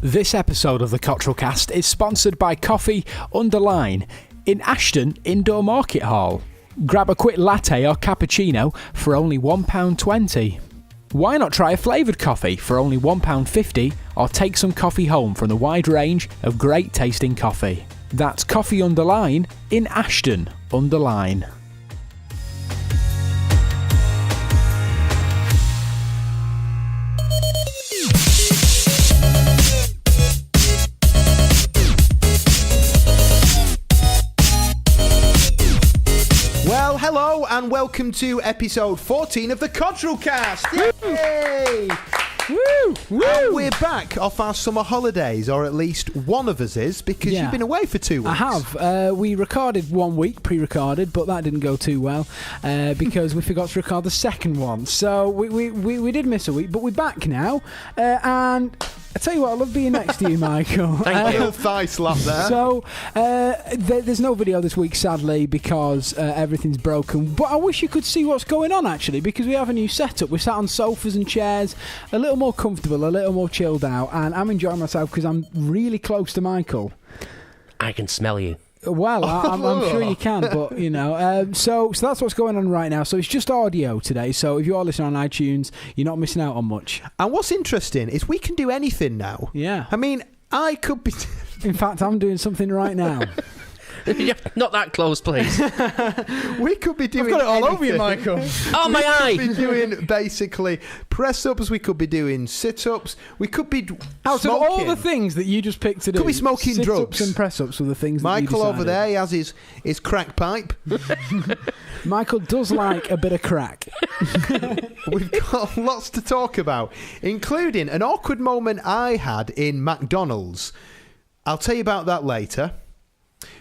This episode of the Cottrell Cast is sponsored by Coffee Underline in Ashton Indoor Market Hall. Grab a quick latte or cappuccino for only £1.20. Why not try a flavoured coffee for only £1.50 or take some coffee home from the wide range of great tasting coffee? That's Coffee Underline in Ashton Underline. Well, hello and welcome to episode 14 of the Cottrell Cast. Yay! Woo! Woo! And we're back off our summer holidays, or at least one of us is, because you've been away for 2 weeks. I have. We recorded 1 week, pre-recorded, but that didn't go too well because we forgot to record the second one. So we did miss a week, but we're back now. And I tell you what, I love being next to you, Michael. Thank you. Thigh slap there. So there's no video this week, sadly, because everything's broken. But I wish you could see what's going on, actually, because we have a new setup. We're sat on sofas and chairs, a little more comfortable, a little more chilled out, and I'm enjoying myself because I'm really close to Michael. I can smell you. Well, I'm sure you can, but, you know. So that's what's going on right now. So it's just audio today. So if you are listening on iTunes, you're not missing out on much. And what's interesting is we can do anything now. Yeah. I mean, I could be... In fact, I'm doing something right now. Not that close, please. We could be doing I've got it all anything. over you, Michael. Oh, my eye! We could be doing basically press-ups, we could be doing sit-ups, we could be Out smoking. of all the things that you just picked to do, Could be smoking sit-ups drugs. and press-ups were the things Michael that you over there, he has his crack pipe. Michael does like a bit of crack. We've got lots to talk about, including an awkward moment I had in McDonald's. I'll tell you about that later.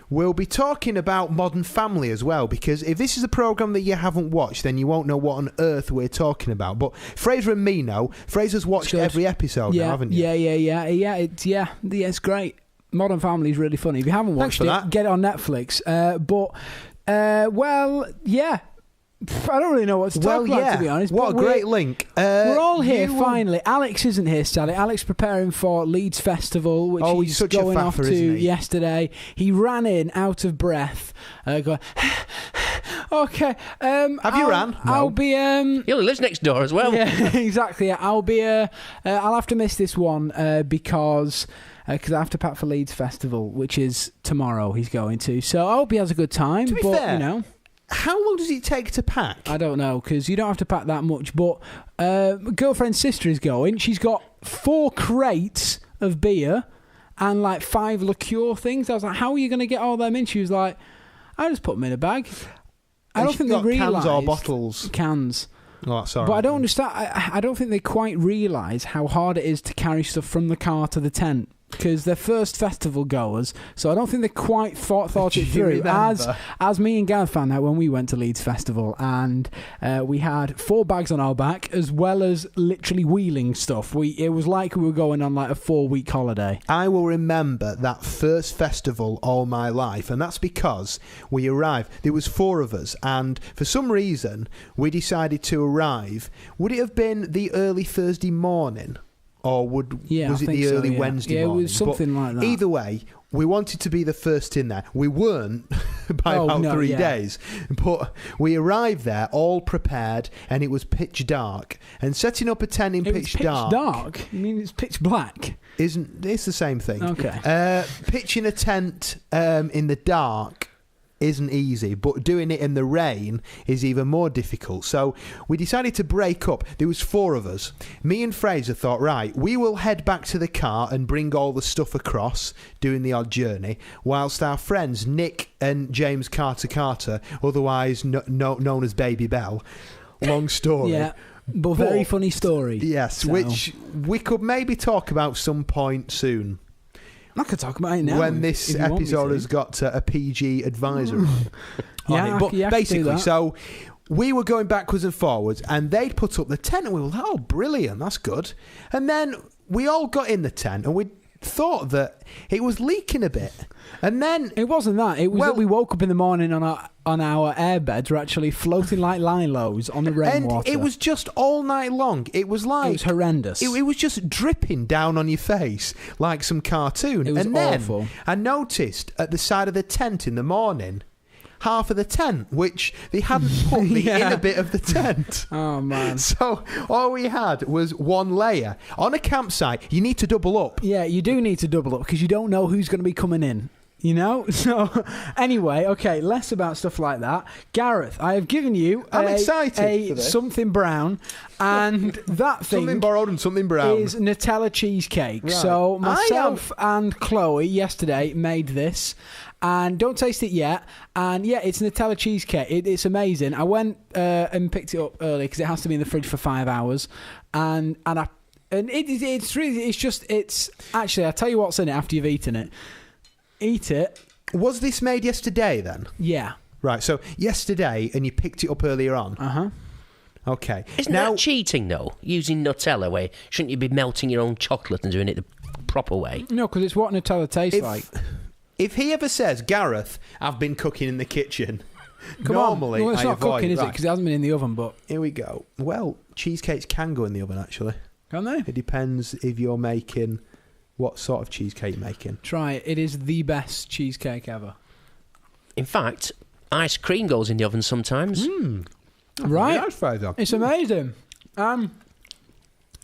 We'll be talking about Modern Family as well, because if this is a programme that you haven't watched, then you won't know what on earth we're talking about. But Fraser and me know. Fraser's watched every episode now, haven't you? Yeah, it's great. Modern Family is really funny. If you haven't watched it, get it on Netflix. I don't really know what to talk about, to be honest. What a great link. We're all here, finally. Alex isn't here, sadly. Alex preparing for Leeds Festival, which he's such going a faffer, off to isn't he? yesterday. He ran in out of breath, going, okay. Have you ran? No. I'll be... He only lives next door as well. Yeah, exactly. Yeah. I'll have to miss this one because I have to pack for Leeds Festival, which is tomorrow he's going to. So I hope he has a good time. To be fair, you know... How long does it take to pack? I don't know, because you don't have to pack that much. But my girlfriend's sister is going. She's got 4 crates of beer and like 5 liqueur things. I was like, how are you going to get all them in? She was like, I just put them in a bag. I don't think they realise. Cans or bottles? Cans. Oh, sorry. But I don't understand. I don't think they quite realise how hard it is to carry stuff from the car to the tent. Because they're first festival goers, so I don't think they quite thought it through. As me and Gav found out when we went to Leeds Festival, and we had 4 bags on our back, as well as literally wheeling stuff. It was like we were going on like a 4-week holiday. I will remember that first festival all my life, and that's because we arrived. There was 4 of us, and for some reason we decided to arrive. Would it have been the early Thursday morning? Or was it the early Wednesday morning? Yeah, it was something like that. Either way, we wanted to be the first in there. We weren't by about 3 days. But we arrived there all prepared, and it was pitch dark. And setting up a tent in pitch dark... dark? You mean it's pitch black? It's the same thing. Okay. Pitching a tent in the dark isn't easy, but doing it in the rain is even more difficult. So we decided to break up. There was 4 of us. Me and Fraser thought, right, we will head back to the car and bring all the stuff across, doing the odd journey, whilst our friends Nick and James Carter, otherwise known as Baby Bell, long story. Yeah, but very funny story. Yes, so. Which we could maybe talk about some point soon. I could talk about it now. When this episode has got a PG advisory on it. But basically, so we were going backwards and forwards, and they'd put up the tent, and we were like, oh, brilliant, that's good. And then we all got in the tent, and we thought that it was leaking a bit. And then It wasn't that. It was that we woke up in the morning on our airbeds were actually floating like lilos on the rainwater. and it was just all night long. It was like It was horrendous. It was just dripping down on your face like some cartoon. It was and then awful. I noticed at the side of the tent in the morning, half of the tent, which they hadn't put the Yeah. inner bit of the tent. Oh, man. So all we had was one layer. On a campsite, you need to double up. Yeah, you do need to double up because you don't know who's going to be coming in. You know? So, anyway, okay, less about stuff like that. Gareth, I have given you I'm excited for this. something brown, and that thing Something borrowed and something brown. is Nutella cheesecake. Right. So, myself and Chloe yesterday made this, and don't taste it yet. And yeah, it's Nutella cheesecake. It's amazing. I went and picked it up early because it has to be in the fridge for 5 hours, and it's actually, I'll tell you what's in it after you've eaten it. Eat it. Was this made yesterday then? Yeah. Right, so yesterday, and you picked it up earlier on. Uh-huh. Okay. Isn't that cheating, though? Using Nutella way? Shouldn't you be melting your own chocolate and doing it the proper way? No, because it's what Nutella tastes like. If he ever says, Gareth, I've been cooking in the kitchen, Come normally on. Well, it's I not avoid. cooking, is it? Right. Because it hasn't been in the oven, but... Here we go. Well, cheesecakes can go in the oven, actually. Can they? It depends if you're making... What sort of cheesecake you're making. Try it. It is the best cheesecake ever. In fact, ice cream goes in the oven sometimes. Right? Nice, Fraser. It's amazing.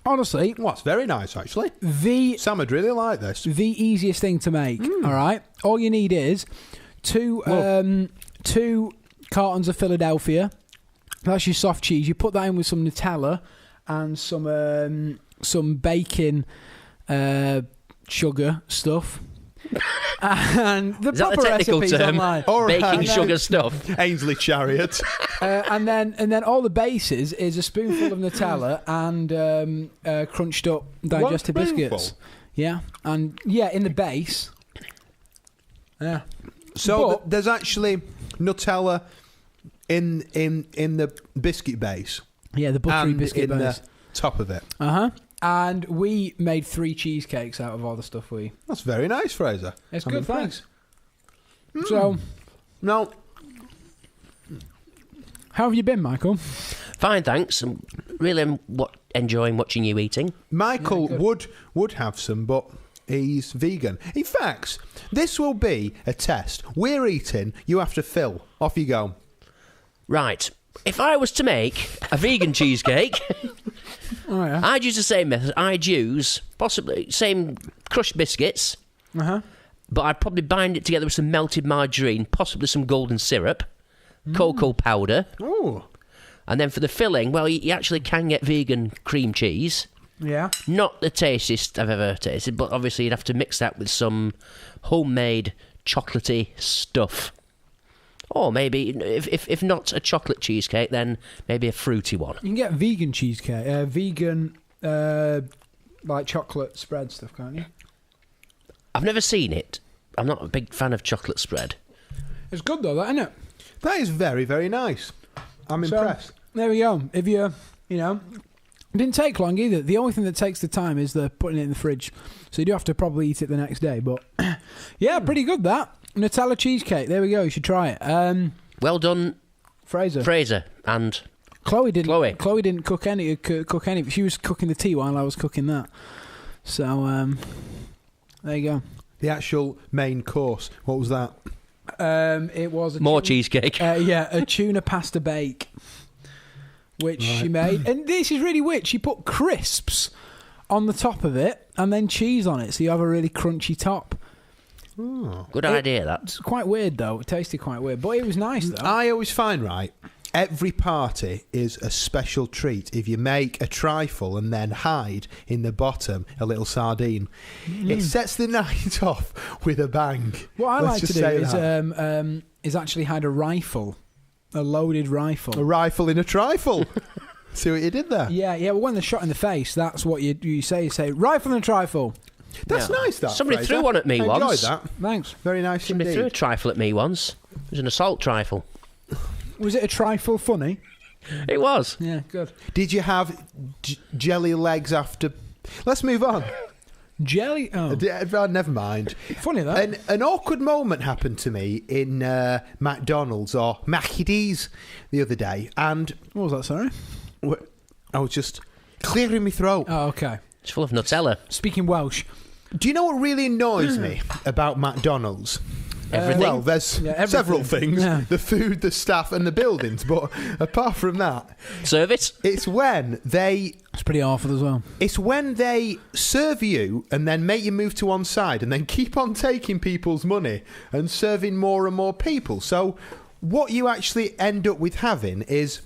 Honestly, Well, it's very nice, actually. the Sam would really like this. easiest thing to make, all right? All you need is two cartons of Philadelphia. That's your soft cheese. You put that in with some Nutella and some baking sugar stuff. And the Is that the proper technical recipe's term? online. All right. Baking And then- sugar stuff. Ainsley Chariot. And then all the bases is a spoonful of Nutella and crunched up digestive One biscuits. spoonful? Yeah, and yeah, in the base. Yeah. So But- there's actually Nutella in the biscuit base Yeah, the buttery and biscuit in base. the top of it. Uh-huh. And we made 3 cheesecakes out of all the stuff we... That's very nice, Fraser. It's I'm good, impressed. thanks. So, No, how have you been, Michael? Fine, thanks. I'm really enjoying watching you eating. Michael Yeah, good. would have some, but he's vegan. In fact, this will be a test. We're eating, you have to fill. Off you go. Right. If I was to make a vegan cheesecake, Oh, yeah. I'd use the same method. I'd use possibly same crushed biscuits, Uh-huh. but I'd probably bind it together with some melted margarine, possibly some golden syrup, cocoa powder, Oh, and then for the filling, well, you actually can get vegan cream cheese. Yeah. Not the tastiest I've ever tasted, but obviously you'd have to mix that with some homemade chocolatey stuff. Or maybe, if not a chocolate cheesecake, then maybe a fruity one. You can get vegan cheesecake, vegan, like chocolate spread stuff, can't you? I've never seen it. I'm not a big fan of chocolate spread. It's good though, that, isn't it? that is very, very nice. I'm So, impressed. There we go. If it didn't take long either. The only thing that takes the time is the putting it in the fridge. So you do have to probably eat it the next day. But yeah, pretty good that. Nutella cheesecake. There we go. You should try it. Well done, Fraser. and Chloe didn't. Chloe. Chloe didn't cook any. She was cooking the tea while I was cooking that. So there you go. The actual main course, what was that? It was a more tuna- cheesecake. a tuna pasta bake, which she made, and this is really weird. She put crisps on the top of it and then cheese on it, so you have a really crunchy top. Good idea, that. It's quite weird though. It tasted quite weird, but it was nice though. I always find, right, every party is a special treat if you make a trifle and then hide in the bottom a little sardine. It sets the night off with a bang. What I Let's like to just do say is that. is actually hide a rifle, a loaded rifle. A rifle in a trifle. See what you did there? Yeah. Well, when they're shot in the face, that's what you say. You say rifle and trifle. That's Yeah. nice, that. Somebody Fraser. threw one at me I once. enjoyed that. Thanks. Very nice Somebody threw a indeed. trifle at me once. It was an assault trifle. Was it a trifle funny? It was. Yeah, good. Did you have jelly legs after... Let's move on. Jelly? Oh. Never mind. Funny that. An awkward moment happened to me in McDonald's or Mackie D's the other day, and What was that, sorry? I was just clearing my throat. Oh, okay. It's full of Nutella. Speaking Welsh. Do you know what really annoys me about McDonald's? Everything. Well, there's several things. Yeah. The food, the staff and the buildings. But apart from that, Service? it's when they It's pretty awful as well. serve you and then make you move to one side and then keep on taking people's money and serving more and more people. So what you actually end up with having is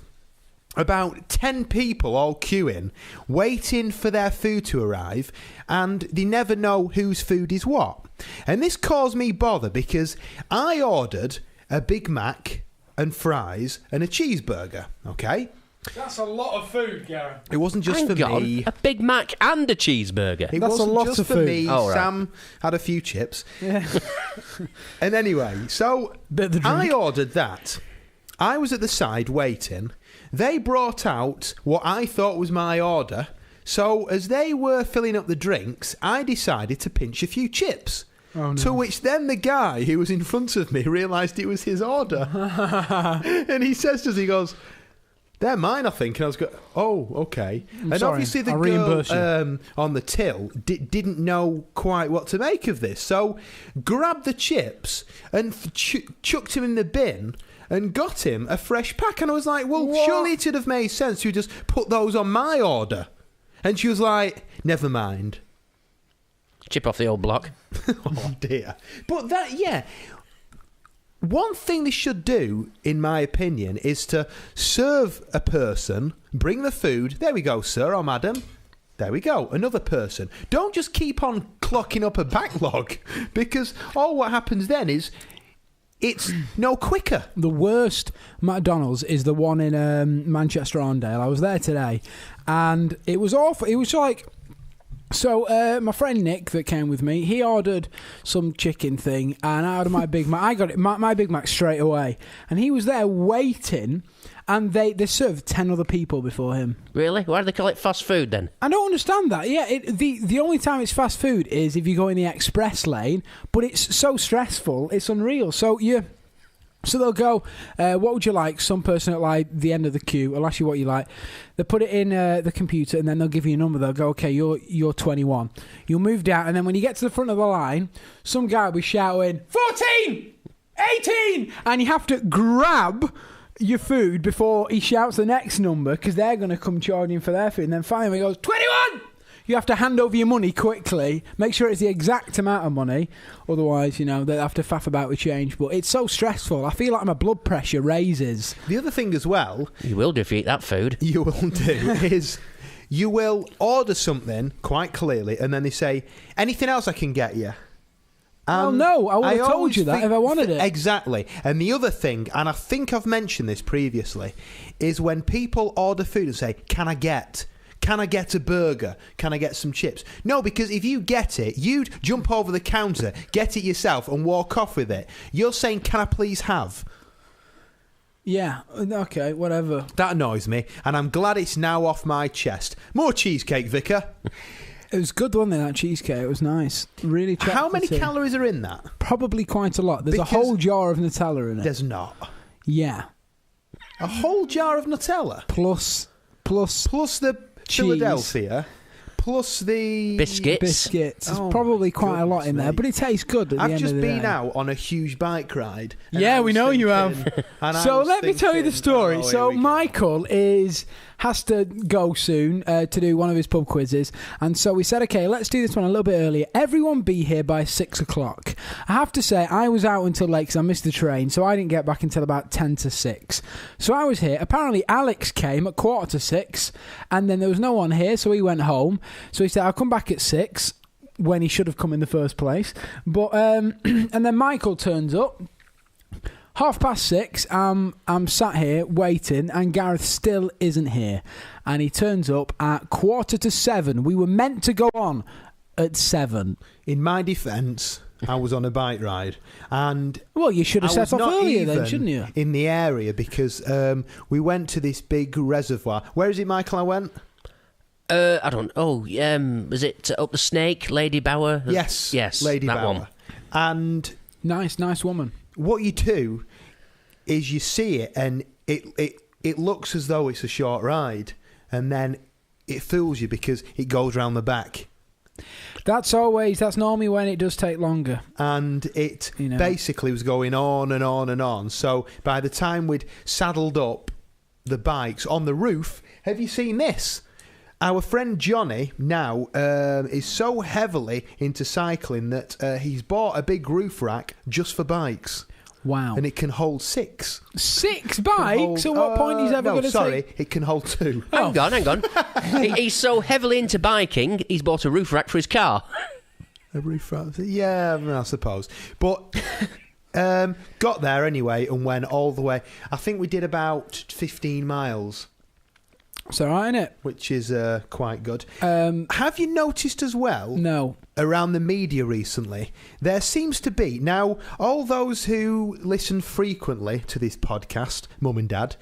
about 10 people all queuing, waiting for their food to arrive, and they never know whose food is what. And this caused me bother because I ordered a Big Mac and fries and a cheeseburger, okay? That's a lot of food, Gary. It wasn't just Hang for on, me. a Big Mac and a cheeseburger. It That's a wasn't lot just of for food. me. Oh, right. Sam had a few chips. Yeah. And anyway, so Bit of the drink. I ordered that. I was at the side waiting. They brought out what I thought was my order. So as they were filling up the drinks, I decided to pinch a few chips. Oh, no. To which then the guy who was in front of me realised it was his order. And he says to us, he goes, "They're mine, I think." And I was going, "Oh, okay." And sorry, obviously the I'll reimburse girl on the till didn't know quite what to make of this. So grabbed the chips and chucked him in the bin and got him a fresh pack. And I was like, well, What? surely it would have made sense to just put those on my order. And she was like, never mind. Chip off the old block. Oh, dear. But that, yeah. One thing they should do, in my opinion, is to serve a person, bring the food. There we go, sir or madam. There we go, another person. Don't just keep on clocking up a backlog, because all what happens then is it's no quicker. The worst McDonald's is the one in Manchester Arndale. I was there today, and it was awful. It was like... So, my friend Nick that came with me, he ordered some chicken thing, and I ordered my Big Mac. I got it, my Big Mac straight away. And he was there waiting, and they served 10 other people before him. Really? Why do they call it fast food then? I don't understand that. Yeah, the only time it's fast food is if you go in the express lane, but it's so stressful, it's unreal. So they'll go, what would you like? Some person at like the end of the queue will ask you what you like. They put it in the computer and then they'll give you a number. They'll go, okay, you're 21. You'll move down, and then when you get to the front of the line, some guy will be shouting, 14! 18! And you have to grab your food before he shouts the next number, because they're going to come charging for their food. And then finally he goes, 21! You have to hand over your money quickly, make sure it's the exact amount of money, otherwise, they have to faff about with change. But it's so stressful. I feel like my blood pressure raises. The other thing as well... You will do if you eat that food. You will do is you will order something quite clearly, and then they say, anything else I can get you? Well, no, I would have told always you that think- if I wanted it. Exactly. And the other thing, and I think I've mentioned this previously, is when people order food and say, can I get a burger? Can I get some chips? No, because if you get it, you'd jump over the counter, get it yourself, and walk off with it. You're saying, can I please have? Yeah, okay, whatever. That annoys me, and I'm glad it's now off my chest. More cheesecake, Vicar. It was good, wasn't it, that cheesecake? It was nice. Really chocolatey. How many calories are in that? Probably quite a lot. There's Because a whole jar of Nutella in it. There's not. Yeah. A whole jar of Nutella? Plus Plus the cheese. Philadelphia, plus the... Biscuits. There's Oh probably my quite a lot in goodness there, me. but it tastes good at the I've end just of the been day. out on a huge bike ride. and Yeah, I we was know you thinking- have. and I So was let me tell you the thinking, story. oh, here So we go. Michael has to go soon to do one of his pub quizzes, and so we said, okay, let's do this one a little bit earlier. Everyone be here by 6 o'clock. I have to say, I was out until late because I missed the train, so I didn't get back until about 10 to 6. So I was here. Apparently Alex came at 5:45, and then there was no one here, so he went home. So he said, I'll come back at 6, when he should have come in the first place. But and then Michael turns up. 6:30, I'm sat here waiting, and Gareth still isn't here. And he turns up at 7:15. We were meant to go on at 7. In my defence, I was on a bike ride, and Well, you should have I set was off not earlier even then, shouldn't you? in the area because we went to this big reservoir. Where is it, Michael? I went. I don't. Oh, was it Up the Snake, Lady Bower? Yes, Lady Bower. One. And Nice woman. what you do is you see it, and it looks as though it's a short ride, and then it fools you because it goes round the back. That's normally when it does take longer. And it basically was going on and on and on. So by the time we'd saddled up the bikes on the roof, have you seen this? Our friend Johnny now is so heavily into cycling that he's bought a big roof rack just for bikes. Wow. And it can hold 6. 6 bikes? At what point he's ever going to take... it can hold 2. Hang on. He's so heavily into biking, he's bought a roof rack for his car. A roof rack? Yeah, I suppose. But got there anyway and went all the way. I think we did about 15 miles. It's all right, isn't it? Which is quite good. Have you noticed as well? No. Around the media recently, there seems to be now all those who listen frequently to this podcast, Mum and Dad,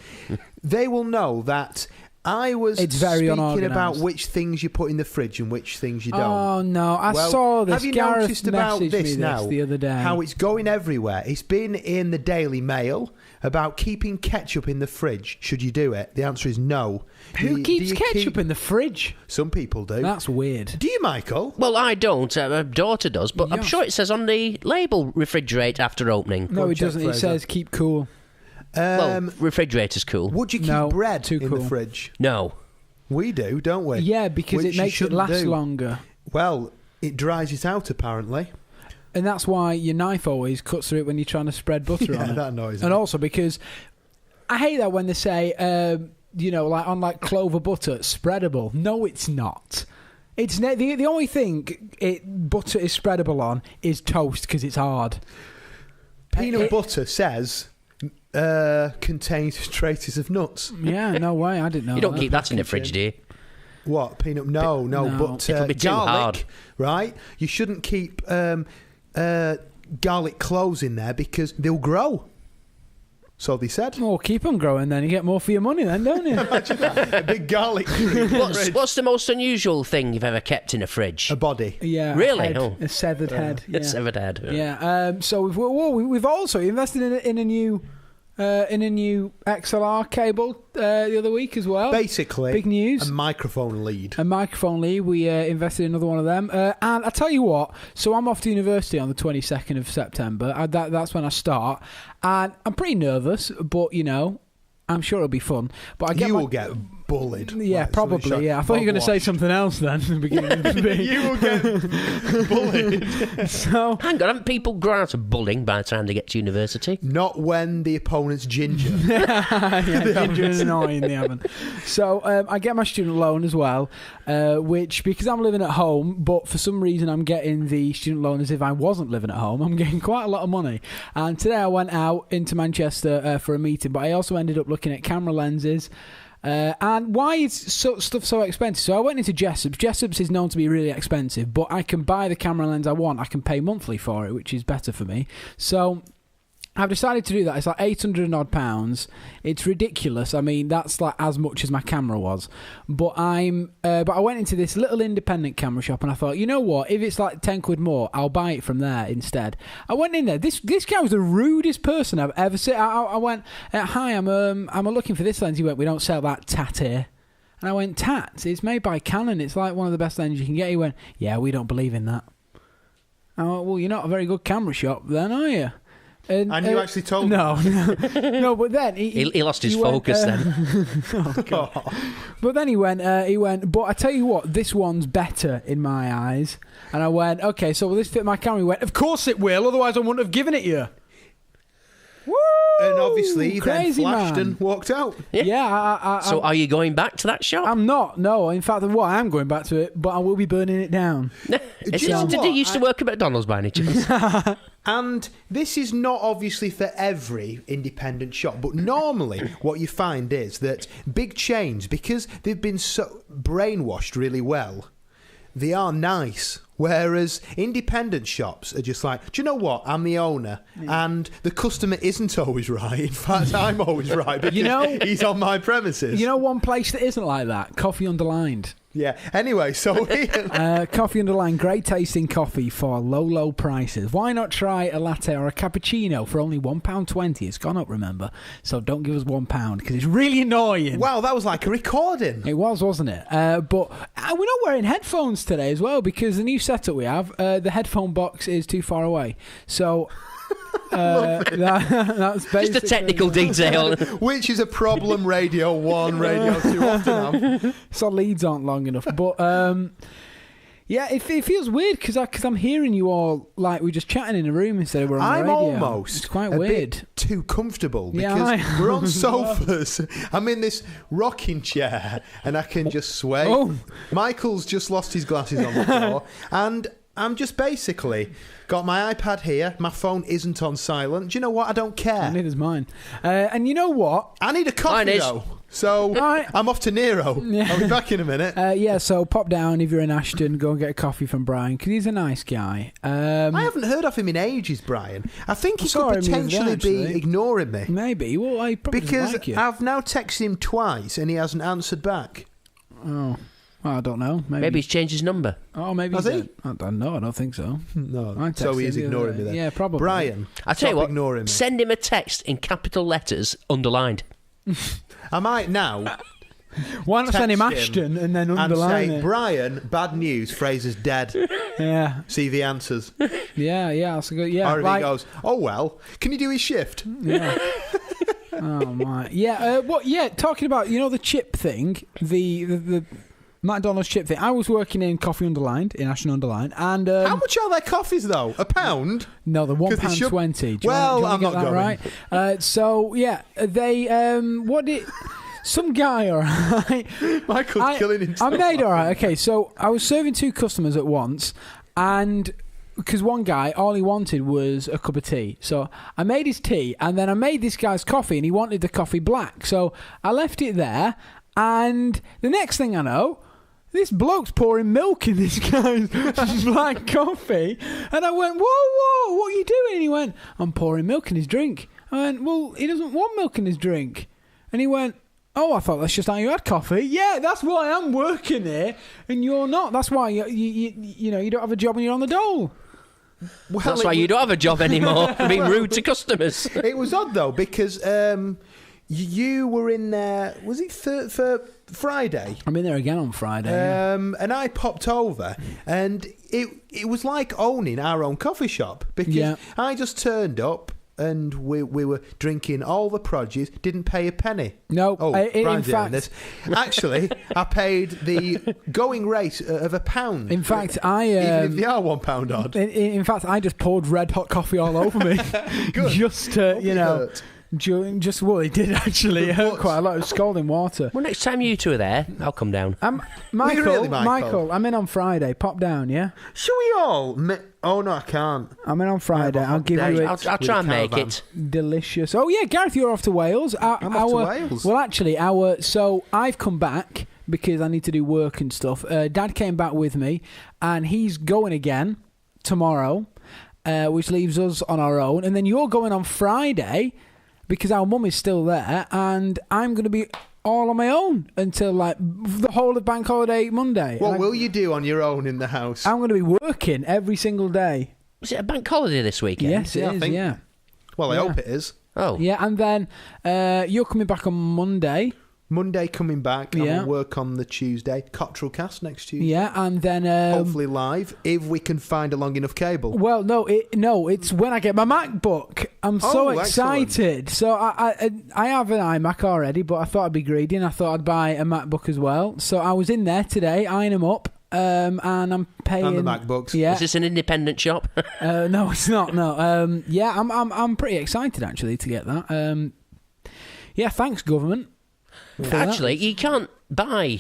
they will know that I was speaking about which things you put in the fridge and which things you don't. Oh no, I saw this. Have you Gareth noticed about this now? The other day, how it's going everywhere. It's been in the Daily Mail about keeping ketchup in the fridge. Should you do it? The answer is no. Who keeps ketchup in the fridge? Some people do. That's weird. Do you, Michael? Well, I don't. My daughter does, but I'm sure it says on the label refrigerate after opening. No, it doesn't. It says keep cool. Refrigerator's cool. Would you keep bread in the fridge? No. We do, don't we? Yeah, because it makes it last longer. Well, it dries it out, apparently. And that's why your knife always cuts through it when you're trying to spread butter on it. That annoys me. And also because I hate that when they say, like on like clover butter, spreadable. No, it's not. It's the only thing butter is spreadable on is toast because it's hard. Peanut butter says contains traces of nuts. Yeah, no way. I didn't know. You don't keep that in the fridge, do you? What? Peanut? No. But it'll be too garlic, hard. Right? You shouldn't keep garlic cloves in there because they'll grow. So they said. Well, keep them growing then. You get more for your money then, don't you? Imagine that. A big garlic tree. What's the most unusual thing you've ever kept in a fridge? A body. Yeah. Really? A severed head. Yeah. A severed head. Yeah. So we've also invested in a new XLR cable the other week as well. Basically, big news. A microphone lead. We invested in another one of them. And I tell you what, so I'm off to university on the 22nd of September. That's when I start. And I'm pretty nervous, but, I'm sure it'll be fun. But you will get bullied. Yeah, probably, yeah. I thought you were going to say something else then. You will get bullied. So, hang on, haven't people grown out of bullying by the time they get to university? Not when the opponent's ginger. Ginger is annoying, they haven't. So I get my student loan as well, which, because I'm living at home, but for some reason I'm getting the student loan as if I wasn't living at home, I'm getting quite a lot of money. And today I went out into Manchester for a meeting, but I also ended up looking at camera lenses. And why is stuff so expensive? So I went into Jessop's. Jessop's is known to be really expensive, but I can buy the camera lens I want. I can pay monthly for it, which is better for me. So I've decided to do that. It's like £800 and odd. It's ridiculous. I mean, that's like as much as my camera was. But I went into this little independent camera shop and I thought, you know what? If it's like 10 quid more, I'll buy it from there instead. I went in there. This guy was the rudest person I've ever seen. I went, hi, I'm looking for this lens. He went, we don't sell that tat here. And I went, tat? It's made by Canon. It's like one of the best lenses you can get. He went, yeah, we don't believe in that. I went, well, you're not a very good camera shop then, are you? And you actually told him? No, but then he lost his focus then. But then he went, but I tell you what, this one's better in my eyes. And I went, okay, so will this fit my camera? He went, of course it will, otherwise I wouldn't have given it you. Woo! And obviously he then Crazy flashed man. and walked out. Yeah. So are you going back to that shop? I'm not, no. In fact, I am going back to it, but I will be burning it down. Did you used to work at McDonald's by any chance? And this is not obviously for every independent shop, but normally what you find is that big chains, because they've been so brainwashed really well, they are nice Whereas independent shops are just like, do you know what? I'm the owner, and the customer isn't always right. In fact, I'm always right because he's on my premises. You know one place that isn't like that? Coffee Underlined. Yeah. Anyway, so Coffee Underlined, great tasting coffee for low prices. Why not try a latte or a cappuccino for only £1.20? It's gone up, remember? So don't give us £1 because it's really annoying. Wow, that was like a recording. It was, wasn't it? But we're not wearing headphones today as well because the new setup we have, the headphone box is too far away. So... that's just a technical detail, which is a problem Radio 1, Radio 2 often have. So leads aren't long enough, but yeah, it feels weird because I'm hearing you all like we're just chatting in a room instead of we're on the radio. I'm almost it's quite weird. Bit too comfortable because we're on sofas. I'm in this rocking chair and I can just sway. Oh. Michael's just lost his glasses on the floor and I'm just basically got my iPad here. My phone isn't on silent. Do you know what? I don't care. Neither's mine. And you know what? I need a coffee though. So I'm off to Nero. Yeah. I'll be back in a minute. Yeah, so pop down if you're in Ashton. Go and get a coffee from Brian because he's a nice guy. I haven't heard of him in ages, Brian. I think he could potentially be ignoring me. Maybe. Well, I probably because like you. I've now texted him twice and he hasn't answered back. Oh. Well, I don't know. Maybe he's changed his number. Oh, maybe has he? I don't know. I don't think so. No. So he is ignoring me then. Yeah, probably. Brian, I tell you what, ignoring me. Send him a text in capital letters underlined. I might now. Why not send him Ashton and then underline and say, it? Brian, bad news, Fraser's dead. Yeah. See the answers. Yeah, that's a good. Yeah. Or if he goes, oh well, can you do his shift? Yeah. Oh my. Yeah. What? Yeah. Talking about the chip thing, the McDonald's chip thing. I was working in Coffee Underlined, in Ashton Underline, and how much are their coffees though? £1? No, they're £1.20. Well, I'm not going. Right? So yeah, they what did some guy? All right, Michael's killing himself. I made all right. Okay, so I was serving 2 customers at once, and because one guy, all he wanted was a cup of tea. So I made his tea, and then I made this guy's coffee, and he wanted the coffee black. So I left it there, and the next thing I know, this bloke's pouring milk in this guy's black coffee. And I went, whoa, what are you doing? And he went, I'm pouring milk in his drink. I went, well, he doesn't want milk in his drink. And he went, oh, I thought that's just how you had coffee. Yeah, that's why I'm working here, and you're not. That's why you don't have a job and you're on the dole. Well, that's why you don't have a job anymore, being rude to customers. It was odd, though, because you were in there, was it for Friday? I'm in there again on Friday. And I popped over, and it was like owning our own coffee shop, because I just turned up, and we were drinking all the produce, didn't pay a penny. No, in fact, actually, I paid the going rate of £1. In fact, even if they are £1 odd. In fact, I just poured red hot coffee all over me, just to hurt. Well, it did actually. It hurt quite a lot. It was scalding water. Well, next time you two are there, I'll come down. Michael, I'm in on Friday. Pop down, yeah? Shall we all? Oh, no, I can't. I'm in on Friday. I'll give you it. I'll try and make it. Delicious. Oh, yeah, Gareth, you're off to Wales. I'm off to Wales. Well, actually, so I've come back because I need to do work and stuff. Dad came back with me, and he's going again tomorrow, which leaves us on our own. And then you're going on Friday, because our mum is still there, and I'm going to be all on my own until like the whole of Bank Holiday Monday. What will you do on your own in the house? I'm going to be working every single day. Is it a bank holiday this weekend? Yes, it is, yeah. Well, I hope it is. Oh. Yeah, and then you're coming back on Monday. Monday coming back. I will work on the Tuesday. Cottrell cast next Tuesday. Yeah, and then hopefully live if we can find a long enough cable. Well, it's when I get my MacBook. I'm so excited. Excellent. So I have an iMac already, but I thought I'd be greedy, and I thought I'd buy a MacBook as well. So I was in there today, eyeing them up, and I'm paying. And the MacBooks. Yeah. Is this an independent shop? No, it's not. No. I'm pretty excited actually to get that. Thanks government. Actually, you can't buy.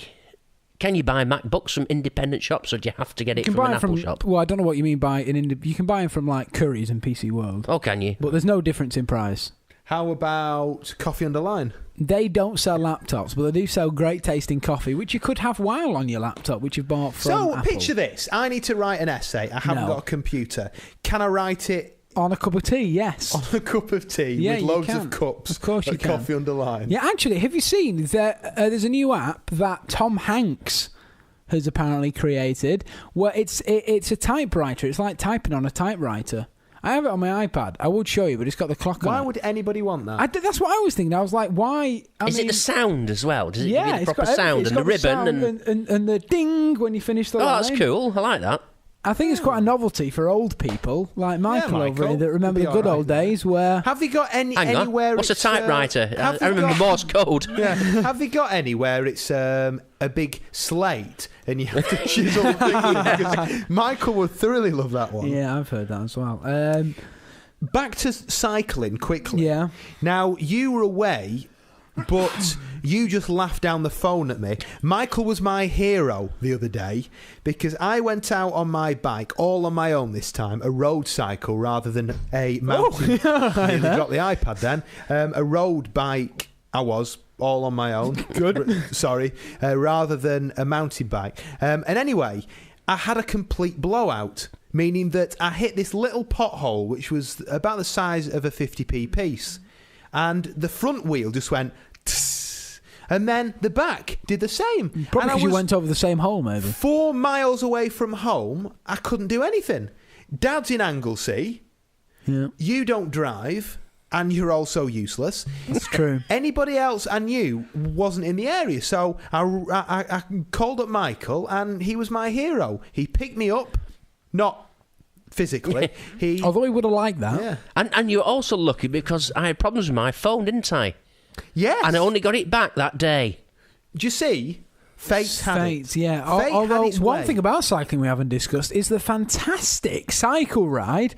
Can you buy MacBooks from independent shops, or do you have to get it from an Apple shop? Well, I don't know what you mean by you can buy them from like Curry's and PC World. Oh, can you? But there's no difference in price. How about Coffee Underline? They don't sell laptops, but they do sell great tasting coffee, which you could have while on your laptop, which you've bought from So, Apple. picture this. I need to write an essay. I haven't No. got a computer. Can I write it On a cup of tea, yes. on a cup of tea Yeah, with you loads can. of cups Of course you and can. coffee underlined? Yeah, actually, have you seen there's a new app that Tom Hanks has apparently created where it's a typewriter. It's like typing on a typewriter. I have it on my iPad. I would show you, but it's got the clock on Why it. would anybody want that? That's what I was thinking. I was like, why? Is it the sound as well? Does it give you the it's proper got sound everything. and the It's got ribbon? sound and the ding when you finish the Oh, line. that's cool. I like that. I think it's quite a novelty for old people like Michael, over Michael. here that remember You'll the be good all old right. days where... Have they got Hang anywhere? on. What's a it's, typewriter? have I they remember got- Morse code. Yeah. Have they got anywhere it's a big slate and you have to chisel the thing in? Because Michael would thoroughly love that one. Yeah, I've heard that as well. Back to cycling quickly. Yeah. Now, you were away, but you just laughed down the phone at me. Michael was my hero the other day because I went out on my bike, all on my own this time, a road cycle rather than a mountain. Nearly dropped the iPad then. A road bike, I was, all on my own. Good. Sorry. Rather than a mountain bike. And anyway, I had a complete blowout. Meaning that I hit this little pothole, which was about the size of a 50p piece. And the front wheel just went... Tss, and then the back did the same. Probably and I because you was went over the same hole, maybe. 4 miles away from home. I couldn't do anything. Dad's in Anglesey. Yeah, You don't drive. And you're also useless. that's true. Anybody else I knew wasn't in the area. So I called up Michael and he was my hero. He picked me up. Not physically. He Although he would have liked that. yeah. And you're also lucky because I had problems with my phone, didn't I? Yes. And I only got it back that day. Do you see? Fate had it. Fate, yeah. Fate Although had its one way. thing about cycling we haven't discussed is the fantastic cycle ride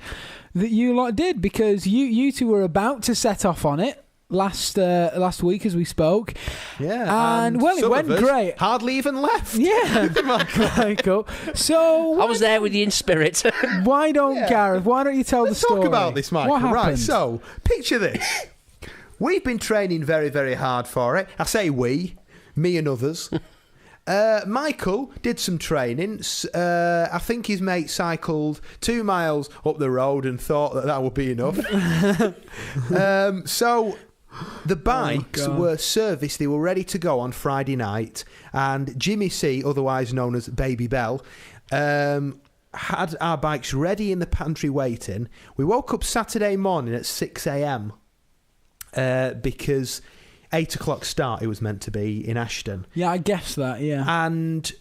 that you lot did, because you two were about to set off on it last week as we spoke. Yeah. And, well, it some went of us great. Hardly even left. Yeah, Michael. So I was there with you in spirit. why don't Yeah. Gareth? Why don't you tell Let's the story? talk about this, Michael. What happened? Right, so picture this. We've been training very, very hard for it. I say we, me and others. Michael did some training. I think his mate cycled 2 miles up the road and thought that would be enough. So the bikes God. were serviced. They were ready to go on Friday night. And Jimmy C, otherwise known as Baby Bell, had our bikes ready in the pantry waiting. We woke up Saturday morning at 6 a.m. Because 8 o'clock start it was meant to be in Ashton. Yeah, I guess that, yeah. And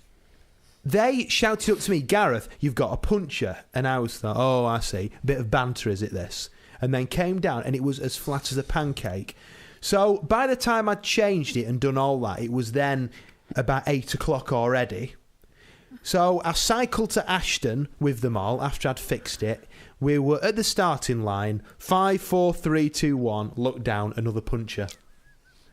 they shouted up to me, Gareth, you've got a puncher. And I was thought, oh, I see. Bit of banter, is it this? And then came down and it was as flat as a pancake. So by the time I'd changed it and done all that, it was then about 8 o'clock already. So I cycled to Ashton with them all after I'd fixed it. We were at the starting line, 5, 4, 3, 2, 1, look down, another puncher.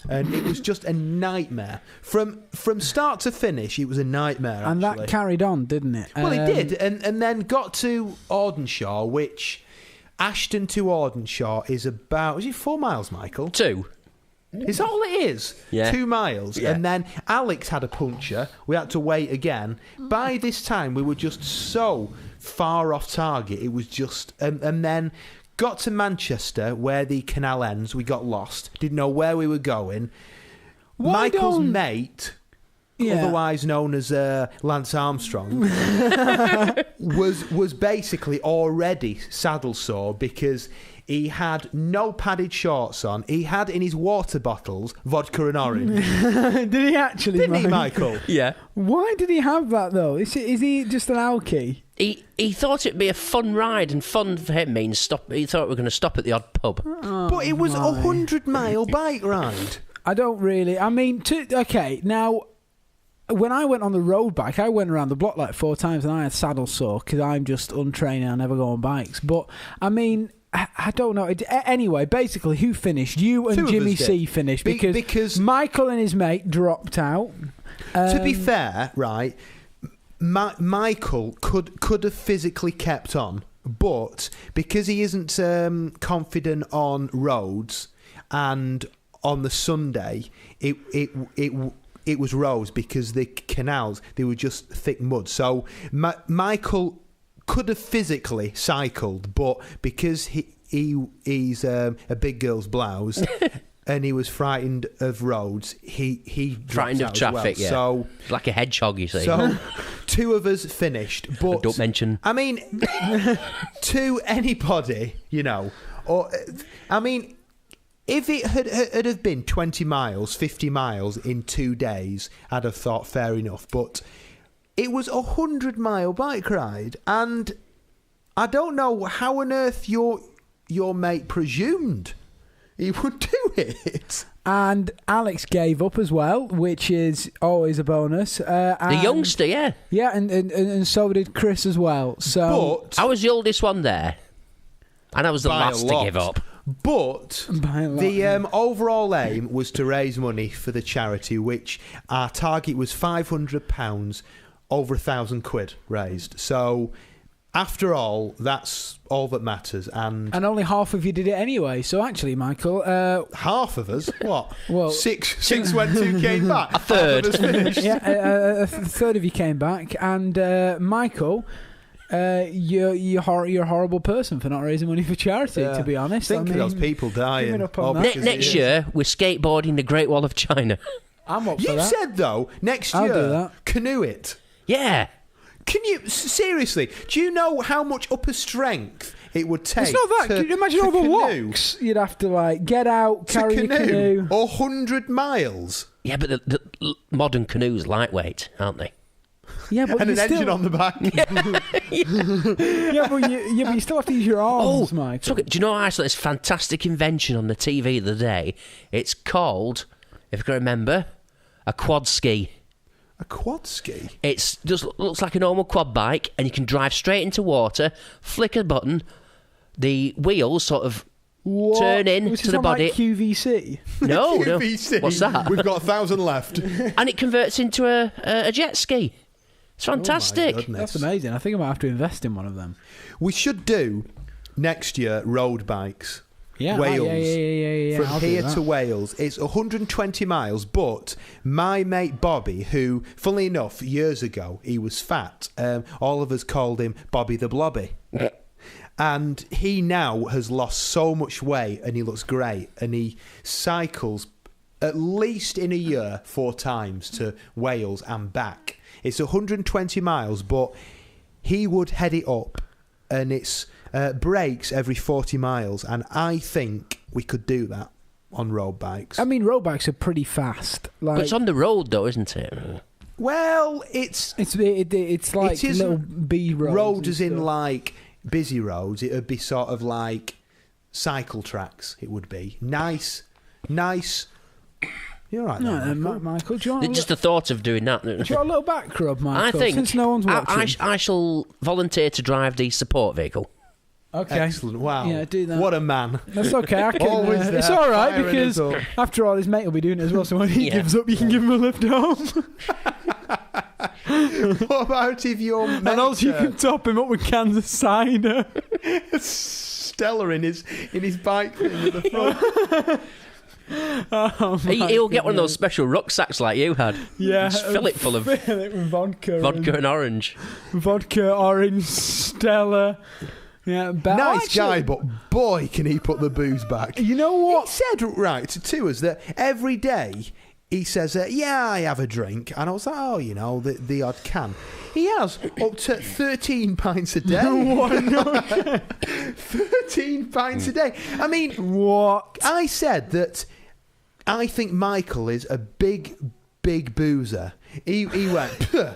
And it was just a nightmare. From start to finish, it was a nightmare, And actually. that carried on, didn't it? Well, it did. And then got to Audenshaw, which Ashton to Audenshaw is about... Is it 4 miles, Michael? 2. Is that all it is? Yeah. 2 miles. Yeah. And then Alex had a puncture. We had to wait again. By this time, we were just so far off target. It was just... and then got to Manchester, where the canal ends. We got lost. Didn't know where we were going. Why Michael's don't- mate... Yeah. otherwise known as Lance Armstrong, was basically already saddle sore because he had no padded shorts on. He had in his water bottles vodka and orange. Did he actually? Didn't he, Mike? Michael? Yeah. Why did he have that though? Is he just an alky? He thought it'd be a fun ride, and fun for him means stop. He thought we were going to stop at the odd pub. But it was a 100-mile bike ride. I don't really. I mean, okay, now. When I went on the road bike, I went around the block like 4 times and I had saddle sore because I'm just untrained and I never go on bikes. But, I mean, I don't know. Anyway, basically, who finished? You and 2 of Jimmy us did. C finished because Michael and his mate dropped out. To be fair, right, Michael could have physically kept on, but because he isn't confident on roads and on the Sunday, it was roads because the canals, they were just thick mud. So Michael could have physically cycled, but because he's a big girl's blouse and he was frightened of roads, he frightened of traffic. Well. Yeah, So like a hedgehog, you see. So 2 of us finished, but don't mention. I mean, to anybody, or I mean, if it had have been 20 miles, 50 miles in 2 days, I'd have thought fair enough. But it was 100-mile bike ride, and I don't know how on earth your mate presumed he would do it. And Alex gave up as well, which is always a bonus. The youngster, yeah. Yeah, and so did Chris as well. So But I was the oldest one there, and I was the by a last to lot. give up. But By a lot, the yeah. overall aim was to raise money for the charity, which our target was £500, over £1,000 raised. So after all, that's all that matters. And And only half of you did it anyway. So actually, Michael, half of us, what? Well, six went, 2 came back. A third. Half of us finished. a third of you came back, and Michael, you're a horrible person for not raising money for charity. Yeah. To be honest, Think of those people dying. giving up on Oh, that. because Next it year, we're skateboarding the Great Wall of China. I'm up for You that. said, though, next I'll year, do that. canoe it. Yeah. Can you, seriously, do you know how much upper strength it would take? It's not that. to- Can you imagine to all the canoe? locks you'd have to get out, To carry the canoe. 100 miles. Yeah, but the modern canoes lightweight, aren't they? Yeah, but And you an still, engine on the back. but you still have to use your arms, Mike. So, do you know I saw this fantastic invention on the TV the other day? It's called, if I can remember, a quad ski. A quad ski? It's just looks like a normal quad bike, and you can drive straight into water, flick a button, the wheels sort of What? turn in Was to this the on, like, body. QVC. No, QVC. no. What's that? We've got 1,000 left. And it converts into a jet ski. It's fantastic. Oh my goodness. That's amazing. I think I might have to invest in one of them. We should do next year road bikes. Yeah, Wales. yeah. From I'll do here that. to Wales. It's 120 miles, but my mate Bobby, who, funnily enough, years ago, he was fat. All of us called him Bobby the Blobby. And he now has lost so much weight and he looks great. And he cycles at least in a year 4 times to Wales and back. It's 120 miles, but he would head it up and it's breaks every 40 miles. And I think we could do that on road bikes. I mean, road bikes are pretty fast. Like, But it's on the road, though, isn't it? Well, it's it's like it isn't little B roads. roads and as in stuff. like busy roads. It would be sort of like cycle tracks. It would be nice. You're right. No, there, Michael. Michael, do you want Just the thought of doing that. do you want a little back rub, Michael? I think Since no one's watching. I shall volunteer to drive the support vehicle. Okay. Excellent. Wow. Yeah, do that. What a man. That's okay. I can, Always there, it's all right firing because us up. after all, his mate will be doing it as well. So when he Yeah. gives up, you can give him a lift home, What about if your mate, and also you can top him up with cans of cider. Stella in his bike thing at the front? Oh, He'll get one of those special rucksacks like you had. Yeah, Just fill it full of fill it with vodka, and orange. vodka, orange, Stella. Yeah, but Nice actually, guy, but boy, can he put the booze back. You know He what? said right to us that every day he says, yeah, I have a drink. And I was like, oh, the odd can. He has up to 13 pints a day. 13 pints a day. I mean, What? I said that I think Michael is a big boozer. He went, "Puh,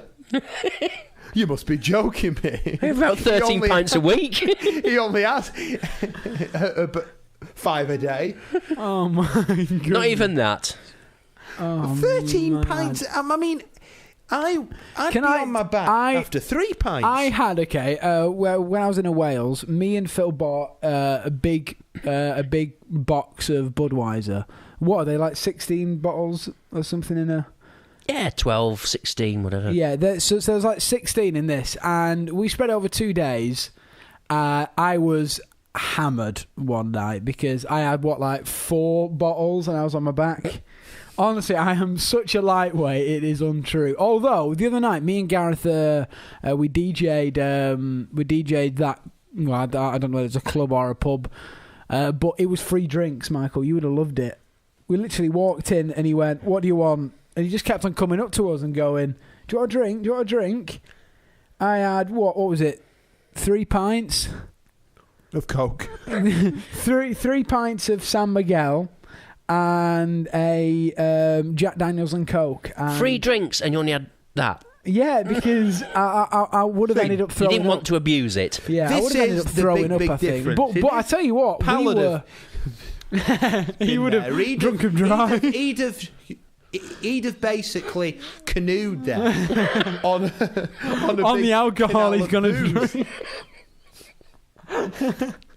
you must be joking me. About 13 only- pints a week. He only has 5 a day. Oh my god! Not even that. Oh, 13 man. pints. I mean, I'd Can be I- on my back I- after 3 pints. I had when I was in Wales, me and Phil bought a big box of Budweiser. What are they, like 16 bottles or something in a? Yeah, 12, 16, whatever. Yeah, so there's like 16 in this, and we spread it over 2 days. I was hammered one night because I had, 4 bottles and I was on my back. Honestly, I am such a lightweight, it is untrue. Although, the other night, me and Gareth, we DJ'd that, well, I don't know whether it's a club or a pub, but it was free drinks, Michael. You would have loved it. We literally walked in and he went, "What do you want?" And he just kept on coming up to us and going, "Do you want a drink? Do you want a drink?" I had, what was it? 3 pints? Of Coke. three pints of San Miguel and a Jack Daniels and Coke. And Free drinks, and you only had that. yeah, because I would have ended up You throwing didn't want up. to abuse it. Yeah, I This would have ended is up the throwing big, big up, I think. difference. But I tell you what, Pal we would were... he would have drunk him dry. He'd have basically canoed there on the alcohol he's going to drink.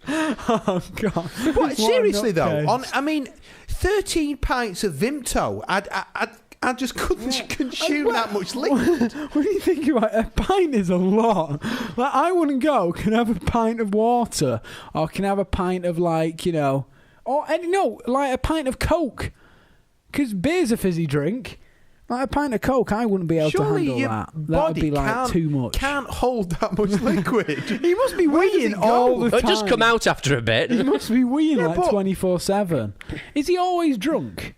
Oh, God. But seriously, though, nutcase. 13 pints of Vimto, I just couldn't consume that much liquid. What do you think about a pint is a lot? Like, I wouldn't go, can I have a pint of water? Or can I have a pint of, like a pint of Coke? Because beer's a fizzy drink. Like a pint of Coke, I wouldn't be able Surely to handle your that. That would body be like too much. Can't hold that much liquid. He must be Where does weeing it go? all the It'll time. just come out after a bit. He must be weeing Yeah, like but- 24/7. Is he always drunk?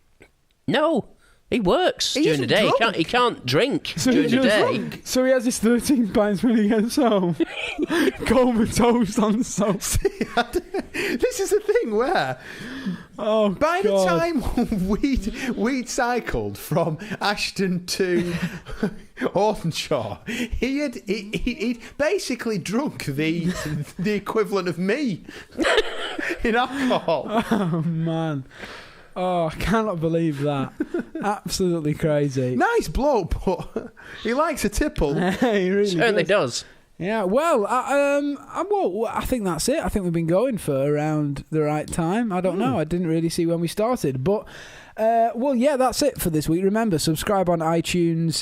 No, he works He during the isn't day. drunk. He can't drink So during he the just- day. So he has his 13 pints when he gets home. Comatose on soap. This is the thing where, Oh, by God. the time we'd cycled from Ashton to Hornshaw, he'd basically drunk the equivalent of me in alcohol. Oh, man. Oh, I cannot believe that. Absolutely crazy. Nice bloke, but he likes a tipple. He really Certainly does. does. Yeah, well, I think that's it. I think we've been going for around the right time. I don't know. I didn't really see when we started. But, that's it for this week. Remember, subscribe on iTunes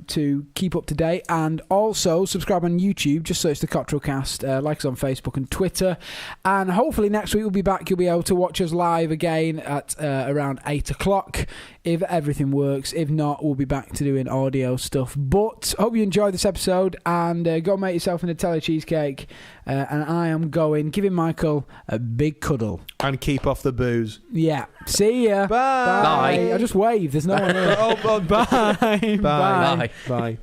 to keep up to date. And also subscribe on YouTube, just search the Cottrell Cast. Like us on Facebook and Twitter. And hopefully next week we'll be back. You'll be able to watch us live again at around 8 o'clock. If everything works. If not, we'll be back to doing audio stuff. But hope you enjoyed this episode and go make yourself an Nutella cheesecake. And I am going, giving Michael a big cuddle. And keep off the booze. Yeah. See ya. Bye. Bye. I just waved. There's no one here. Bye. Bye. Bye. Bye. Bye.